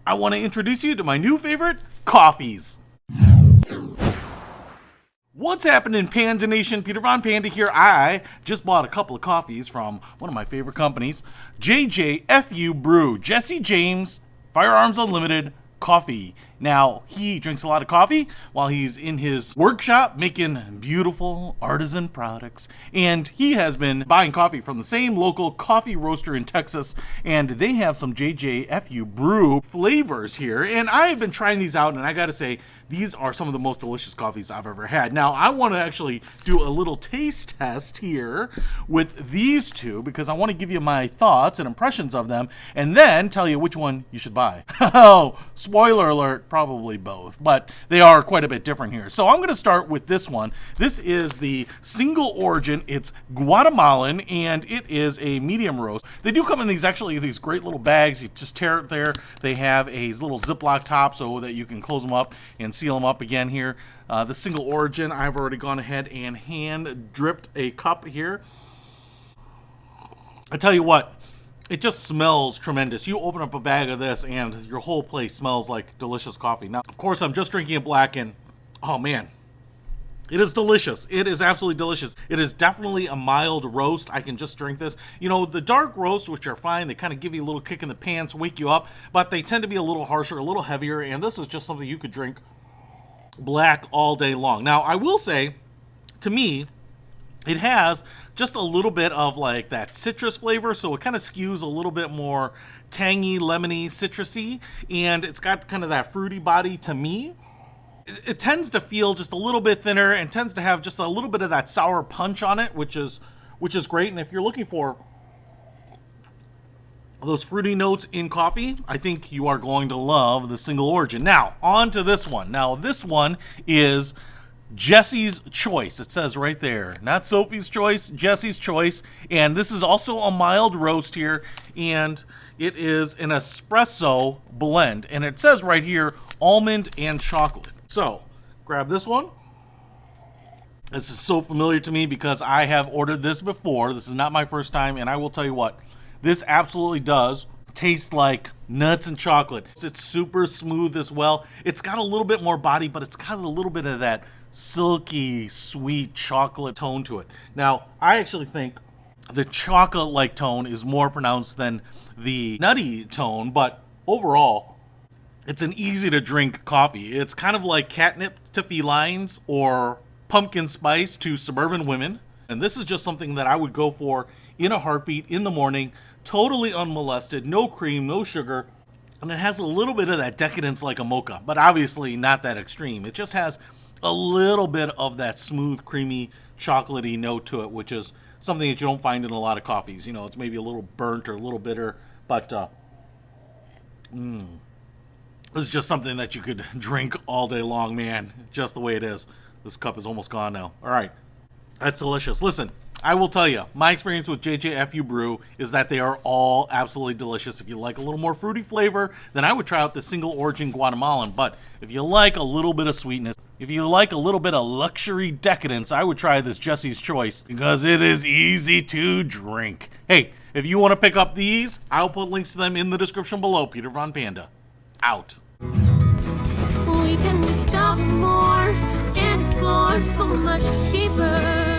I want to introduce you to my new favorite, coffees. What's happening, Panda Nation? Peter Von Panda here. I just bought a couple of coffees from one of my favorite companies, JJFU Brew, Jesse James, Firearms Unlimited coffee. Now, he drinks a lot of coffee while he's in his workshop making beautiful artisan products. And he has been buying coffee from the same local coffee roaster in Texas. And they have some JJFU Brew flavors here. And I've been trying these out, and I gotta say, these are some of the most delicious coffees I've ever had. Now, I want to actually do a little taste test here with these two because I want to give you my thoughts and impressions of them and then tell you which one you should buy. Oh, spoiler alert, probably both, but they are quite a bit different here. So I'm going to start with this one. This is the single origin. It's Guatemalan, and it is a medium roast. They do come in these great little bags. You just tear it there. They have a little Ziploc top so that you can close them up and seal them up again here. The single origin, I've already gone ahead and hand dripped a cup here. I tell you what, it just smells tremendous. You open up a bag of this and your whole place smells like delicious coffee. Now, of course, I'm just drinking it black, and oh man, it is delicious. It is absolutely delicious. It is definitely a mild roast. I can just drink this. You know, the dark roasts, which are fine, they kind of give you a little kick in the pants, wake you up, but they tend to be a little harsher, a little heavier, and this is just something you could drink black all day long. Now, I will say, to me, it has just a little bit of like that citrus flavor, so it kind of skews a little bit more tangy, lemony, citrusy, and it's got kind of that fruity body to me. It tends to feel just a little bit thinner and tends to have just a little bit of that sour punch on it, which is great. And if you're looking for those fruity notes in coffee, I think you are going to love the single origin. Now, on to this one. Now, this one is Jesse's Choice. It says right there, not Sophie's Choice, Jesse's Choice. And this is also a mild roast here, and it is an espresso blend. And it says right here, almond and chocolate. So, grab this one. This is so familiar to me because I have ordered this before. This is not my first time, and I will tell you what, this absolutely does taste like nuts and chocolate. It's super smooth as well. It's got a little bit more body, but it's got a little bit of that silky, sweet chocolate tone to it. Now, I actually think the chocolate-like tone is more pronounced than the nutty tone, but overall, it's an easy-to-drink coffee. It's kind of like catnip to felines or pumpkin spice to suburban women. And this is just something that I would go for in a heartbeat in the morning, totally unmolested, no cream, no sugar. And it has a little bit of that decadence like a mocha, but obviously not that extreme. It just has a little bit of that smooth, creamy, chocolatey note to it, which is something that you don't find in a lot of coffees. You know, it's maybe a little burnt or a little bitter, but this is just something that you could drink all day long, man. Just the way it is. This cup is almost gone now. All right. That's delicious. Listen, I will tell you, my experience with JJFU Brew is that they are all absolutely delicious. If you like a little more fruity flavor, then I would try out the single origin Guatemalan. But if you like a little bit of sweetness, if you like a little bit of luxury decadence, I would try this Jesse's Choice because it is easy to drink. Hey, if you want to pick up these, I'll put links to them in the description below. Peter Von Panda, out. We can discover more and explore so much deeper.